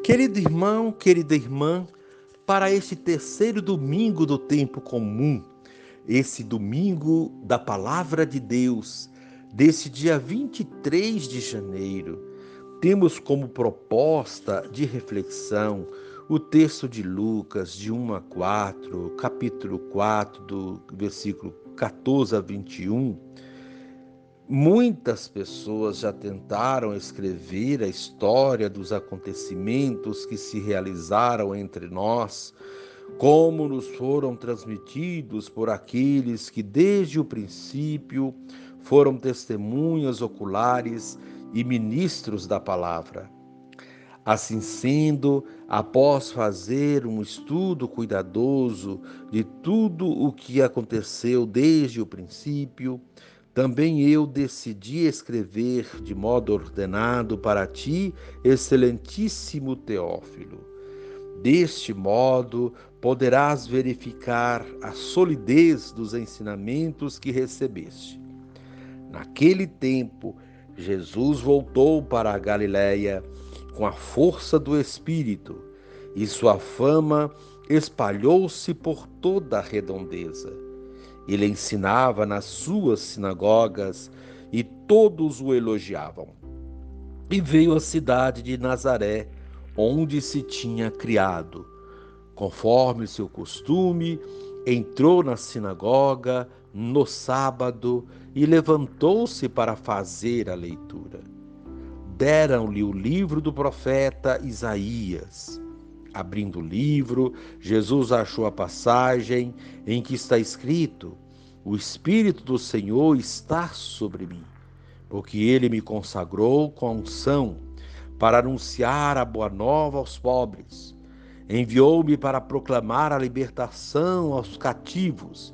Querido irmão, querida irmã, para este terceiro domingo do tempo comum, esse domingo da Palavra de Deus, desse dia 23 de janeiro, temos como proposta de reflexão o texto de Lucas, de 1 a 4, capítulo 4, do versículo 14 a 21. Muitas pessoas já tentaram escrever a história dos acontecimentos que se realizaram entre nós, como nos foram transmitidos por aqueles que desde o princípio foram testemunhas oculares e ministros da palavra. Assim sendo, após fazer um estudo cuidadoso de tudo o que aconteceu desde o princípio, também eu decidi escrever de modo ordenado para ti, excelentíssimo Teófilo. Deste modo, poderás verificar a solidez dos ensinamentos que recebeste. Naquele tempo, Jesus voltou para a Galiléia com a força do Espírito, e sua fama espalhou-se por toda a redondeza. Ele ensinava nas suas sinagogas e todos o elogiavam. E veio à cidade de Nazaré, onde se tinha criado. Conforme seu costume, entrou na sinagoga no sábado e levantou-se para fazer a leitura. Deram-lhe o livro do profeta Isaías. Abrindo o livro, Jesus achou a passagem em que está escrito: "O Espírito do Senhor está sobre mim, porque ele me consagrou com a unção para anunciar a boa nova aos pobres. Enviou-me para proclamar a libertação aos cativos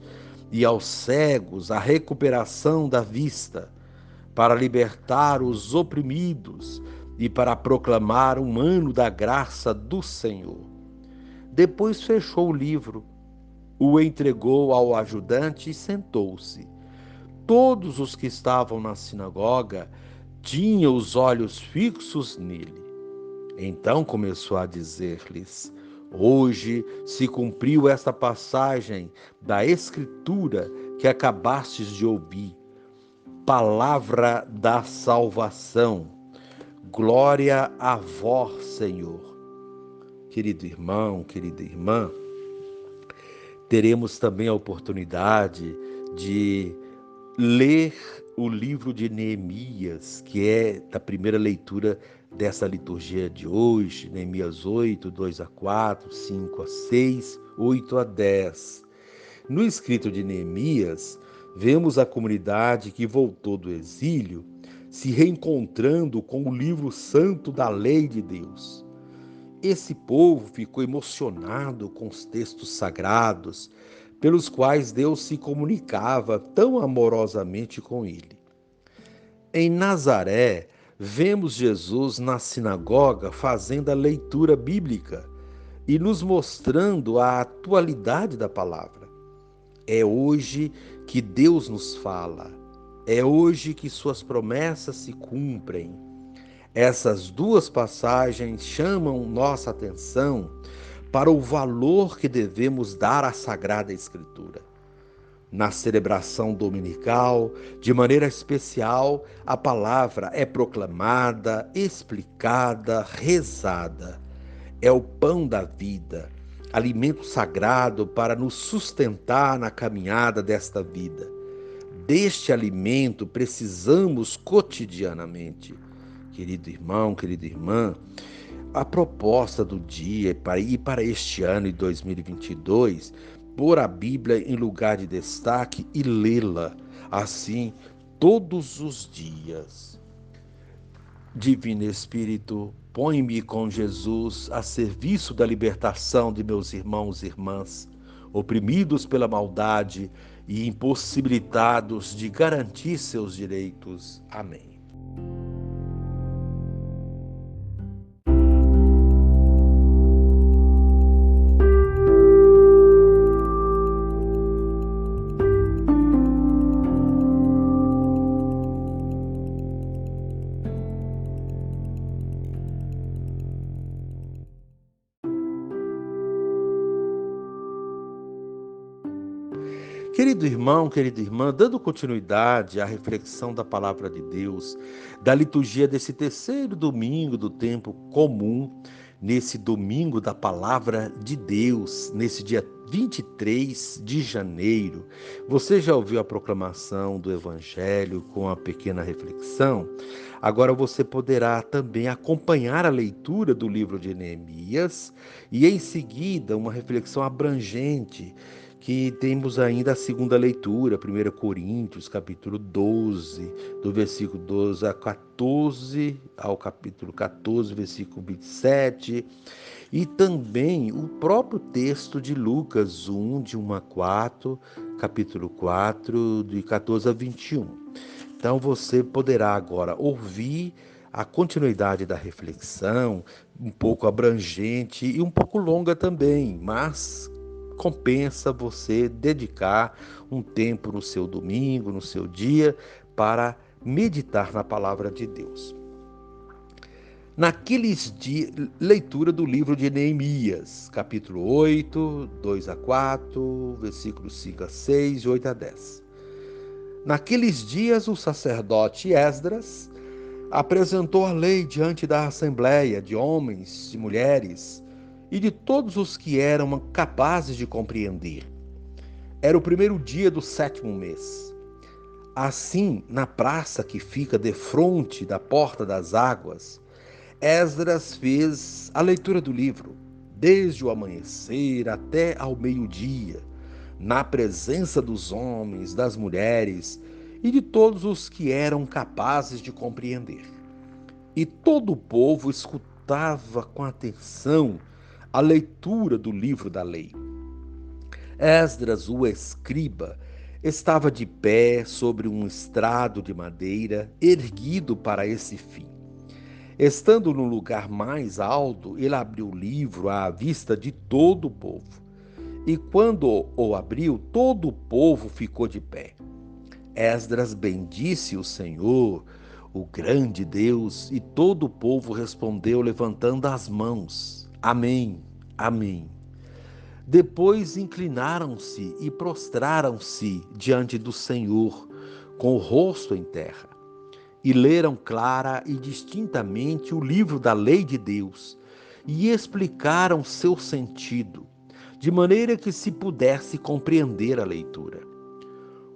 e aos cegos a recuperação da vista, para libertar os oprimidos e para proclamar um ano da graça do Senhor." Depois fechou o livro, o entregou ao ajudante e sentou-se. Todos os que estavam na sinagoga tinham os olhos fixos nele. Então começou a dizer-lhes: "Hoje se cumpriu esta passagem da Escritura que acabastes de ouvir. Palavra da salvação. Glória a vós, Senhor." Querido irmão, querida irmã, teremos também a oportunidade de ler o livro de Neemias, que é da primeira leitura dessa liturgia de hoje, Neemias 8, 2 a 4, 5 a 6, 8 a 10. No escrito de Neemias, vemos a comunidade que voltou do exílio se reencontrando com o livro santo da lei de Deus. Esse povo ficou emocionado com os textos sagrados, pelos quais Deus se comunicava tão amorosamente com ele. Em Nazaré, vemos Jesus na sinagoga fazendo a leitura bíblica e nos mostrando a atualidade da palavra. É hoje que Deus nos fala. É hoje que suas promessas se cumprem. Essas duas passagens chamam nossa atenção para o valor que devemos dar à Sagrada Escritura. Na celebração dominical, de maneira especial, a palavra é proclamada, explicada, rezada. É o pão da vida, alimento sagrado para nos sustentar na caminhada desta vida. Deste alimento precisamos cotidianamente. Querido irmão, querida irmã, a proposta do dia e para este ano de 2022, pôr a Bíblia em lugar de destaque e lê-la, assim, todos os dias. Divino Espírito, põe-me com Jesus a serviço da libertação de meus irmãos e irmãs, oprimidos pela maldade e impossibilitados de garantir seus direitos. Amém. Querido irmão, querida irmã, dando continuidade à reflexão da palavra de Deus, da liturgia desse terceiro domingo do tempo comum, nesse domingo da palavra de Deus, nesse dia 23 de janeiro, você já ouviu a proclamação do Evangelho com a pequena reflexão? Agora você poderá também acompanhar a leitura do livro de Neemias e, em seguida, uma reflexão abrangente que temos ainda a segunda leitura, 1 Coríntios, capítulo 12, do versículo 12 a 14, ao capítulo 14, versículo 27, e também o próprio texto de Lucas 1, de 1 a 4, capítulo 4, de 14 a 21. Então você poderá agora ouvir a continuidade da reflexão, um pouco abrangente e um pouco longa também, mas compensa você dedicar um tempo no seu domingo, no seu dia, para meditar na palavra de Deus. Naqueles dias, leitura do livro de Neemias, capítulo 8, 2 a 4, versículos 5 a 6 e 8 a 10. Naqueles dias, o sacerdote Esdras apresentou a lei diante da assembleia de homens e mulheres e de todos os que eram capazes de compreender. Era o primeiro dia do 7º mês. Assim, na praça que fica defronte da porta das águas, Esdras fez a leitura do livro, desde o amanhecer até ao meio-dia, na presença dos homens, das mulheres e de todos os que eram capazes de compreender. E todo o povo escutava com atenção a leitura do livro da lei. Esdras, o escriba, estava de pé sobre um estrado de madeira erguido para esse fim. Estando no lugar mais alto, ele abriu o livro à vista de todo o povo. E quando o abriu, todo o povo ficou de pé. Esdras bendisse o Senhor, o grande Deus, e todo o povo respondeu levantando as mãos. Amém, amém. Depois inclinaram-se e prostraram-se diante do Senhor, com o rosto em terra, e leram clara e distintamente o livro da lei de Deus, e explicaram seu sentido, de maneira que se pudesse compreender a leitura.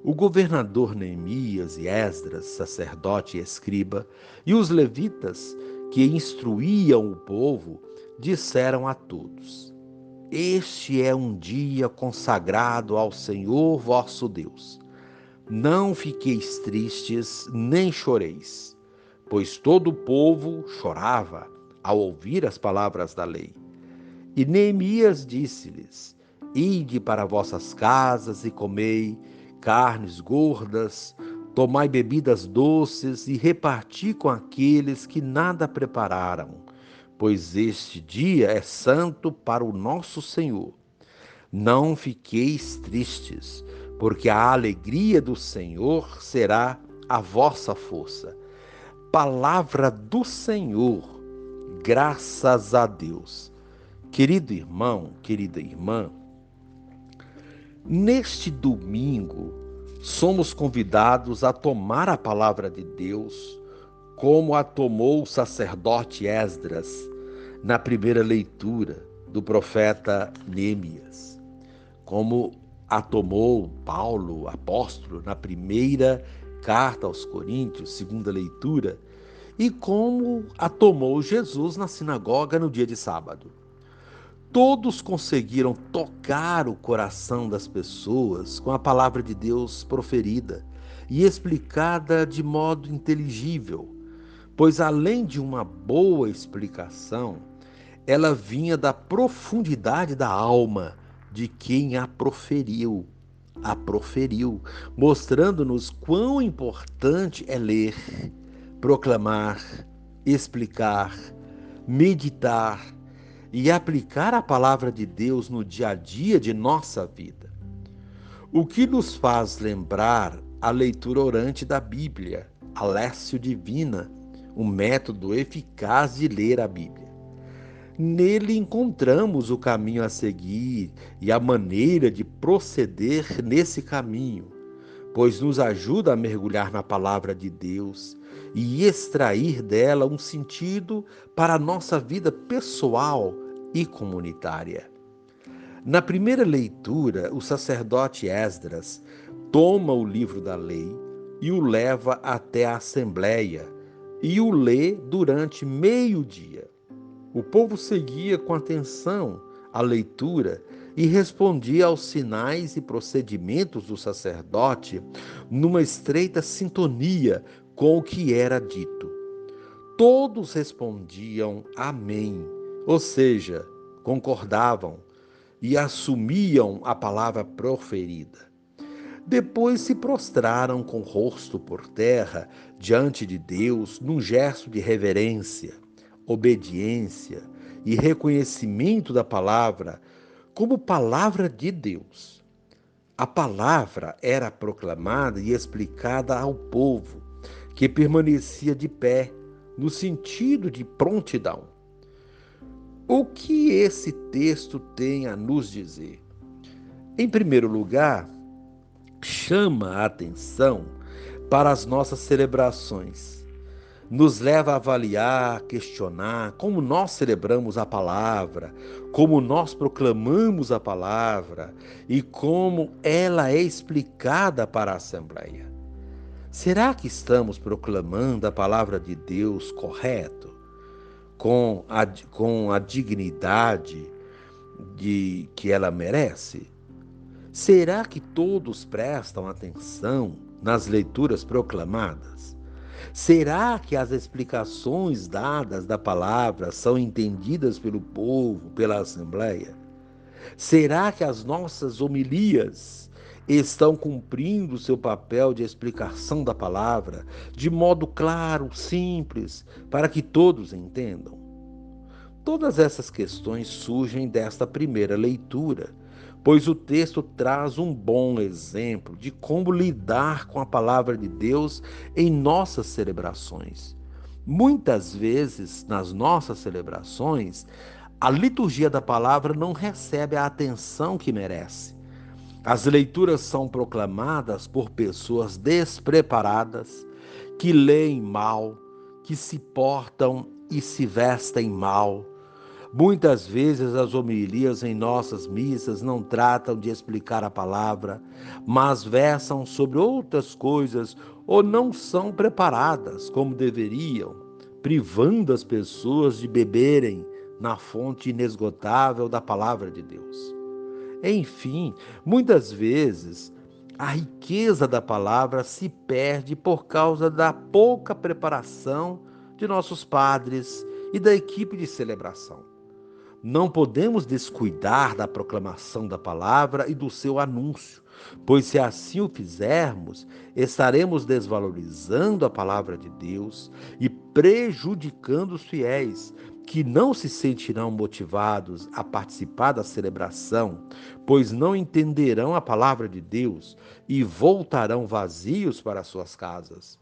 O governador Neemias e Esdras, sacerdote e escriba, e os levitas, que instruíam o povo, disseram a todos: Este é um dia consagrado ao Senhor vosso Deus. Não fiqueis tristes, nem choreis, pois todo o povo chorava ao ouvir as palavras da lei. E Neemias disse-lhes: Ide para vossas casas e comei carnes gordas, tomai bebidas doces e reparti com aqueles que nada prepararam, pois este dia é santo para o nosso Senhor. Não fiqueis tristes, porque a alegria do Senhor será a vossa força. Palavra do Senhor, graças a Deus. Querido irmão, querida irmã, neste domingo, somos convidados a tomar a palavra de Deus, como a tomou o sacerdote Esdras na primeira leitura do profeta Neemias, como a tomou Paulo, apóstolo, na primeira carta aos Coríntios, segunda leitura, e como a tomou Jesus na sinagoga no dia de sábado. Todos conseguiram tocar o coração das pessoas com a palavra de Deus proferida e explicada de modo inteligível, pois além de uma boa explicação, ela vinha da profundidade da alma de quem a proferiu, mostrando-nos quão importante é ler, proclamar, explicar, meditar e aplicar a palavra de Deus no dia a dia de nossa vida. O que nos faz lembrar a leitura orante da Bíblia, a Lécio Divina, um método eficaz de ler a Bíblia. Nele encontramos o caminho a seguir e a maneira de proceder nesse caminho, pois nos ajuda a mergulhar na palavra de Deus e extrair dela um sentido para a nossa vida pessoal e comunitária. Na primeira leitura, o sacerdote Esdras toma o livro da lei e o leva até a assembleia e o lê durante meio-dia. O povo seguia com atenção a leitura e respondia aos sinais e procedimentos do sacerdote numa estreita sintonia com o que era dito. Todos respondiam amém, ou seja, concordavam e assumiam a palavra proferida. Depois se prostraram com o rosto por terra diante de Deus num gesto de reverência, obediência e reconhecimento da palavra como palavra de Deus. A palavra era proclamada e explicada ao povo, que permanecia de pé, no sentido de prontidão. O que esse texto tem a nos dizer? Em primeiro lugar, chama a atenção para as nossas celebrações. Nos leva a avaliar, questionar como nós celebramos a palavra, como nós proclamamos a palavra e como ela é explicada para a Assembleia. Será que estamos proclamando a palavra de Deus correto, com a dignidade que ela merece? Será que todos prestam atenção nas leituras proclamadas? Será que as explicações dadas da palavra são entendidas pelo povo, pela Assembleia? Será que as nossas homilias estão cumprindo o seu papel de explicação da palavra de modo claro, simples, para que todos entendam? Todas essas questões surgem desta primeira leitura, pois o texto traz um bom exemplo de como lidar com a palavra de Deus em nossas celebrações. Muitas vezes, nas nossas celebrações, a liturgia da palavra não recebe a atenção que merece. As leituras são proclamadas por pessoas despreparadas, que leem mal, que se portam e se vestem mal. Muitas vezes as homilias em nossas missas não tratam de explicar a palavra, mas versam sobre outras coisas ou não são preparadas como deveriam, privando as pessoas de beberem na fonte inesgotável da palavra de Deus. Enfim, muitas vezes a riqueza da palavra se perde por causa da pouca preparação de nossos padres e da equipe de celebração. Não podemos descuidar da proclamação da palavra e do seu anúncio, pois se assim o fizermos, estaremos desvalorizando a palavra de Deus e prejudicando os fiéis, que não se sentirão motivados a participar da celebração, pois não entenderão a palavra de Deus e voltarão vazios para suas casas.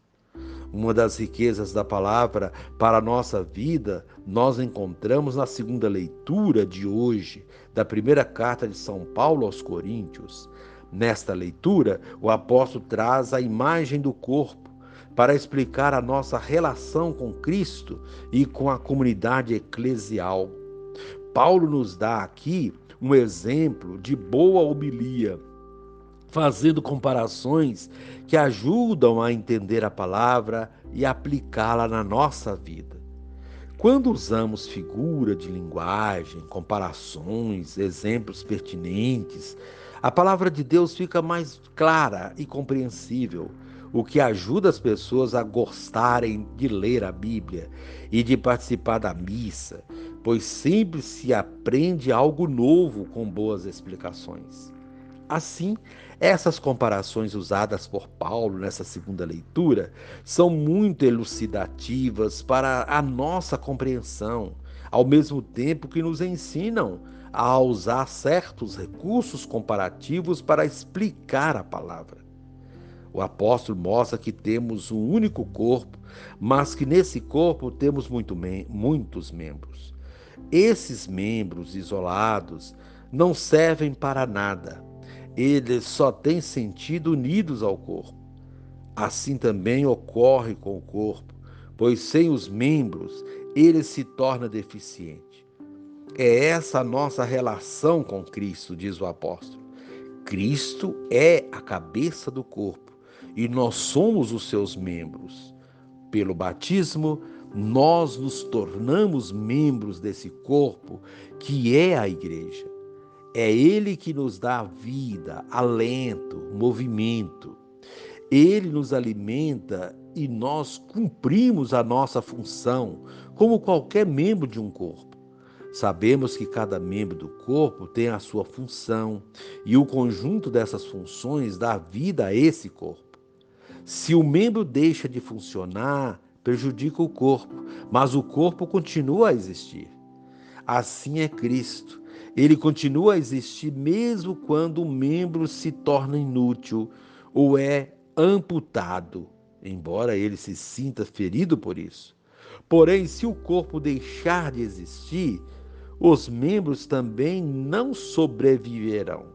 Uma das riquezas da palavra para a nossa vida nós encontramos na segunda leitura de hoje, da primeira carta de São Paulo aos Coríntios. Nesta leitura, o apóstolo traz a imagem do corpo para explicar a nossa relação com Cristo e com a comunidade eclesial. Paulo nos dá aqui um exemplo de boa homilia, fazendo comparações que ajudam a entender a palavra e aplicá-la na nossa vida. Quando usamos figura de linguagem, comparações, exemplos pertinentes, a palavra de Deus fica mais clara e compreensível, o que ajuda as pessoas a gostarem de ler a Bíblia e de participar da missa, pois sempre se aprende algo novo com boas explicações. Assim, essas comparações usadas por Paulo nessa segunda leitura são muito elucidativas para a nossa compreensão, ao mesmo tempo que nos ensinam a usar certos recursos comparativos para explicar a palavra. O apóstolo mostra que temos um único corpo, mas que nesse corpo temos muitos membros. Esses membros isolados não servem para nada. Eles só têm sentido unidos ao corpo. Assim também ocorre com o corpo, pois sem os membros ele se torna deficiente. É essa a nossa relação com Cristo, diz o apóstolo. Cristo é a cabeça do corpo e nós somos os seus membros. Pelo batismo, nós nos tornamos membros desse corpo que é a igreja. É ele que nos dá vida, alento, movimento. Ele nos alimenta e nós cumprimos a nossa função, como qualquer membro de um corpo. Sabemos que cada membro do corpo tem a sua função e o conjunto dessas funções dá vida a esse corpo. Se o membro deixa de funcionar, prejudica o corpo, mas o corpo continua a existir. Assim é Cristo. Ele continua a existir mesmo quando o membro se torna inútil ou é amputado, embora ele se sinta ferido por isso. Porém, se o corpo deixar de existir, os membros também não sobreviverão.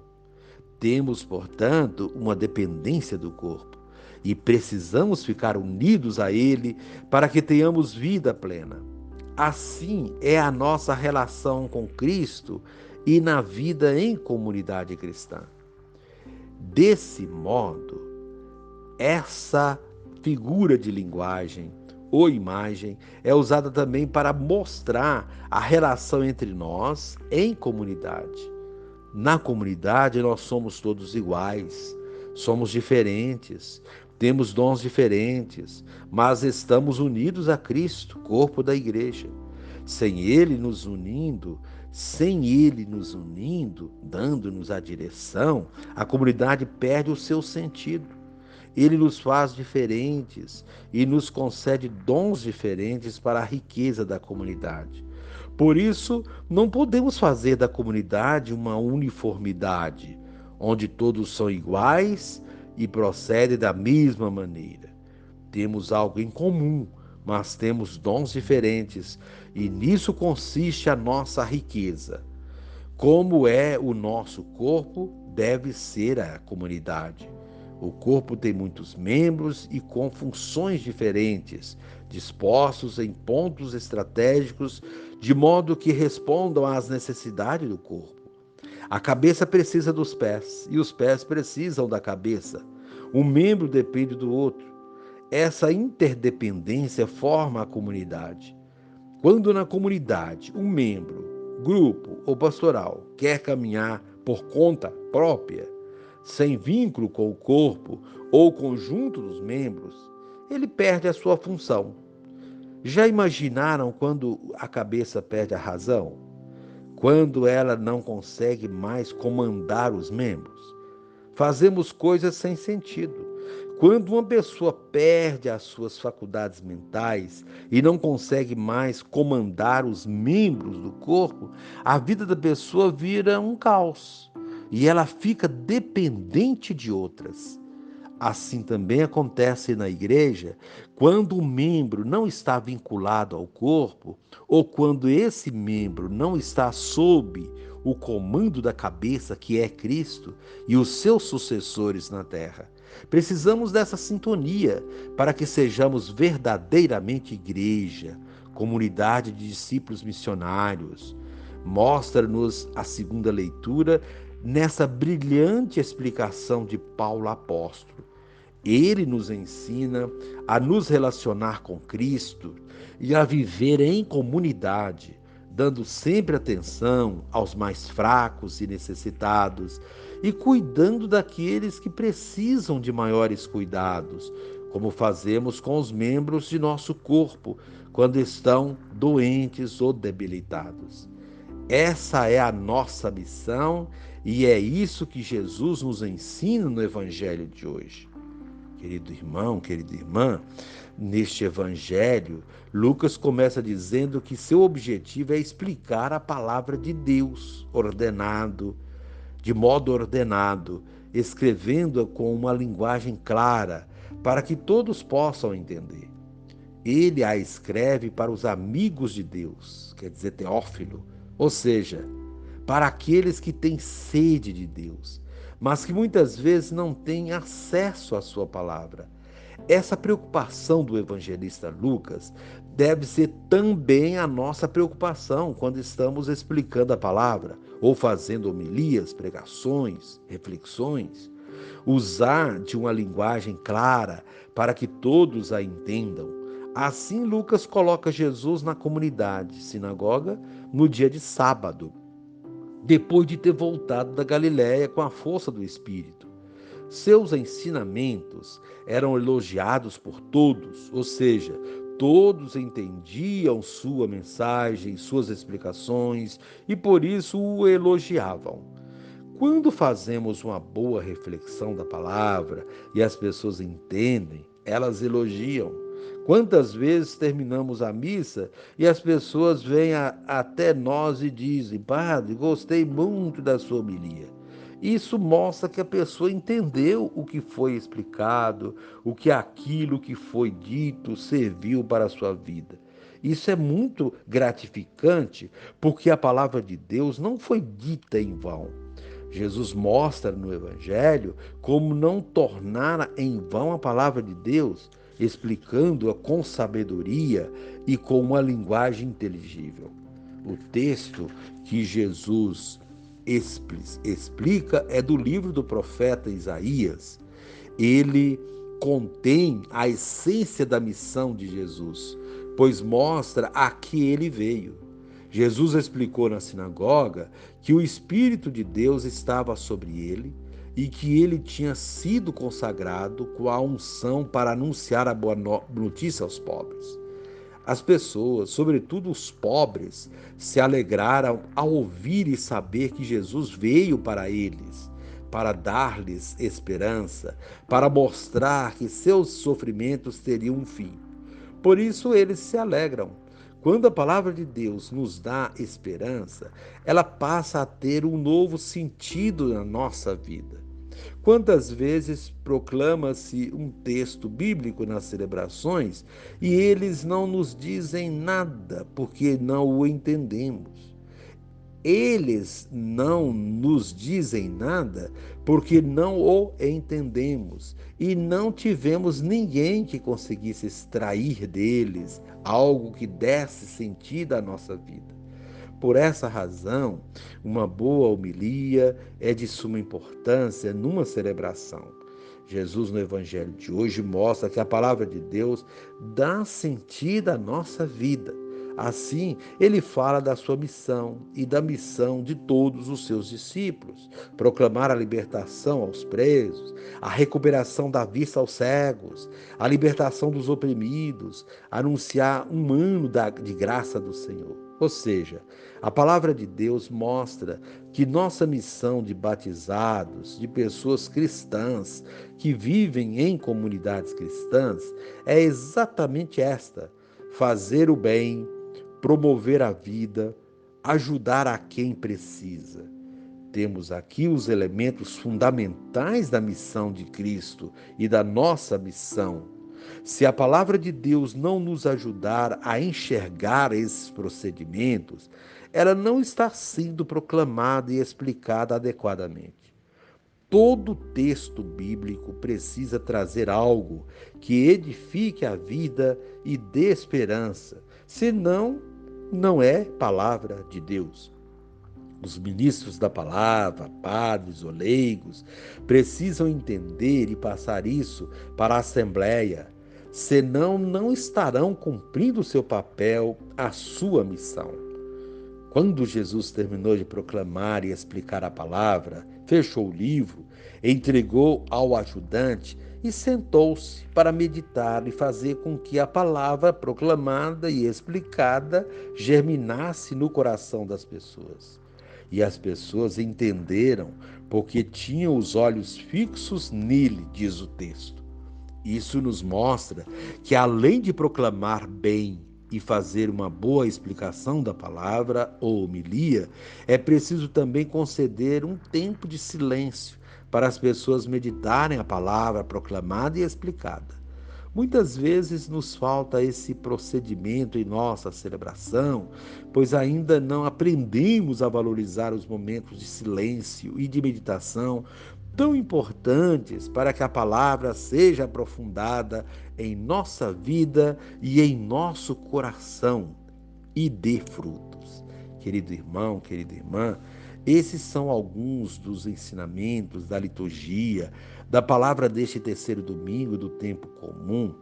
Temos, portanto, uma dependência do corpo e precisamos ficar unidos a ele para que tenhamos vida plena. Assim é a nossa relação com Cristo e na vida em comunidade cristã. Desse modo, essa figura de linguagem ou imagem é usada também para mostrar a relação entre nós em comunidade. Na comunidade nós somos todos iguais, somos diferentes, temos dons diferentes, mas estamos unidos a Cristo, corpo da igreja. Sem Ele nos unindo, dando-nos a direção, a comunidade perde o seu sentido. Ele nos faz diferentes e nos concede dons diferentes para a riqueza da comunidade. Por isso, não podemos fazer da comunidade uma uniformidade, onde todos são iguais e procedem da mesma maneira. Temos algo em comum, mas temos dons diferentes, e nisso consiste a nossa riqueza. Como é o nosso corpo, deve ser a comunidade. O corpo tem muitos membros e com funções diferentes, dispostos em pontos estratégicos, de modo que respondam às necessidades do corpo. A cabeça precisa dos pés e os pés precisam da cabeça. Um membro depende do outro. Essa interdependência forma a comunidade. Quando na comunidade um membro, grupo ou pastoral quer caminhar por conta própria, sem vínculo com o corpo ou conjunto dos membros, ele perde a sua função. Já imaginaram quando a cabeça perde a razão? Quando ela não consegue mais comandar os membros? Fazemos coisas sem sentido. Quando uma pessoa perde as suas faculdades mentais e não consegue mais comandar os membros do corpo, a vida da pessoa vira um caos e ela fica dependente de outras. Assim também acontece na igreja quando o membro não está vinculado ao corpo ou quando esse membro não está sob o comando da cabeça, que é Cristo, e os seus sucessores na terra. Precisamos dessa sintonia para que sejamos verdadeiramente igreja, comunidade de discípulos missionários. Mostra-nos a segunda leitura nessa brilhante explicação de Paulo apóstolo. Ele nos ensina a nos relacionar com Cristo e a viver em comunidade, dando sempre atenção aos mais fracos e necessitados e cuidando daqueles que precisam de maiores cuidados, como fazemos com os membros de nosso corpo quando estão doentes ou debilitados. Essa é a nossa missão e é isso que Jesus nos ensina no Evangelho de hoje. Querido irmão, querida irmã, neste Evangelho, Lucas começa dizendo que seu objetivo é explicar a palavra de Deus de modo ordenado, escrevendo-a com uma linguagem clara, para que todos possam entender. Ele a escreve para os amigos de Deus, quer dizer, Teófilo, Ou seja, para aqueles que têm sede de Deus, mas que muitas vezes não têm acesso à sua palavra. Essa preocupação do evangelista Lucas deve ser também a nossa preocupação quando estamos explicando a palavra ou fazendo homilias, pregações, reflexões. Usar de uma linguagem clara para que todos a entendam. Assim, Lucas coloca Jesus na comunidade, sinagoga, no dia de sábado, depois de ter voltado da Galiléia com a força do Espírito. Seus ensinamentos eram elogiados por todos, ou seja, todos entendiam sua mensagem, suas explicações e por isso o elogiavam. Quando fazemos uma boa reflexão da palavra e as pessoas entendem, elas elogiam. Quantas vezes terminamos a missa e as pessoas vêm até nós e dizem: Padre, gostei muito da sua homilia. Isso mostra que a pessoa entendeu o que foi explicado, o que aquilo que foi dito serviu para a sua vida. Isso é muito gratificante, porque a palavra de Deus não foi dita em vão. Jesus mostra no Evangelho como não tornar em vão a palavra de Deus, explicando-a com sabedoria e com uma linguagem inteligível. O texto que Jesus explica é do livro do profeta Isaías. Ele contém a essência da missão de Jesus, pois mostra a que ele veio. Jesus explicou na sinagoga que o Espírito de Deus estava sobre ele e que ele tinha sido consagrado com a unção para anunciar a boa notícia aos pobres. As pessoas, sobretudo os pobres, se alegraram ao ouvir e saber que Jesus veio para eles, para dar-lhes esperança, para mostrar que seus sofrimentos teriam um fim. Por isso eles se alegram. Quando a palavra de Deus nos dá esperança, ela passa a ter um novo sentido na nossa vida. Quantas vezes proclama-se um texto bíblico nas celebrações e eles não nos dizem nada porque não o entendemos? Eles não nos dizem nada porque não o entendemos e não tivemos ninguém que conseguisse extrair deles algo que desse sentido à nossa vida. Por essa razão, uma boa homilia é de suma importância numa celebração. Jesus, no Evangelho de hoje, mostra que a palavra de Deus dá sentido à nossa vida. Assim, ele fala da sua missão e da missão de todos os seus discípulos: proclamar a libertação aos presos, a recuperação da vista aos cegos, a libertação dos oprimidos, anunciar um ano de graça do Senhor. Ou seja, a palavra de Deus mostra que nossa missão de batizados, de pessoas cristãs que vivem em comunidades cristãs, é exatamente esta: fazer o bem, promover a vida, ajudar a quem precisa. Temos aqui os elementos fundamentais da missão de Cristo e da nossa missão. Se a palavra de Deus não nos ajudar a enxergar esses procedimentos, ela não está sendo proclamada e explicada adequadamente. Todo texto bíblico precisa trazer algo que edifique a vida e dê esperança, senão, não é palavra de Deus. Os ministros da palavra, padres ou leigos, precisam entender e passar isso para a Assembleia, senão não estarão cumprindo o seu papel, a sua missão. Quando Jesus terminou de proclamar e explicar a palavra, fechou o livro, entregou ao ajudante e sentou-se para meditar e fazer com que a palavra proclamada e explicada germinasse no coração das pessoas. E as pessoas entenderam porque tinham os olhos fixos nele, diz o texto. Isso nos mostra que, além de proclamar bem e fazer uma boa explicação da palavra ou homilia, é preciso também conceder um tempo de silêncio para as pessoas meditarem a palavra proclamada e explicada. Muitas vezes nos falta esse procedimento em nossa celebração, pois ainda não aprendemos a valorizar os momentos de silêncio e de meditação tão importantes para que a palavra seja aprofundada em nossa vida e em nosso coração e dê frutos. Querido irmão, querida irmã, esses são alguns dos ensinamentos da liturgia, da palavra deste terceiro domingo do tempo comum,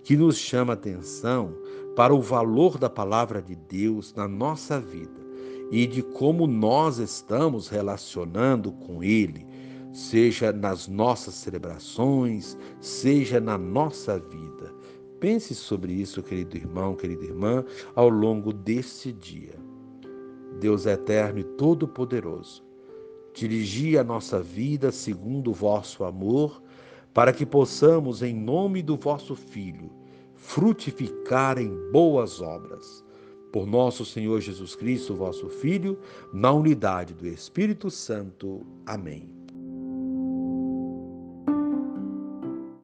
que nos chama a atenção para o valor da palavra de Deus na nossa vida e de como nós estamos relacionando com Ele, seja nas nossas celebrações, seja na nossa vida. Pense sobre isso, querido irmão, querida irmã, ao longo deste dia. Deus eterno e todo-poderoso, dirigi a nossa vida segundo o vosso amor, para que possamos, em nome do vosso Filho, frutificar em boas obras. Por nosso Senhor Jesus Cristo, vosso Filho, na unidade do Espírito Santo. Amém.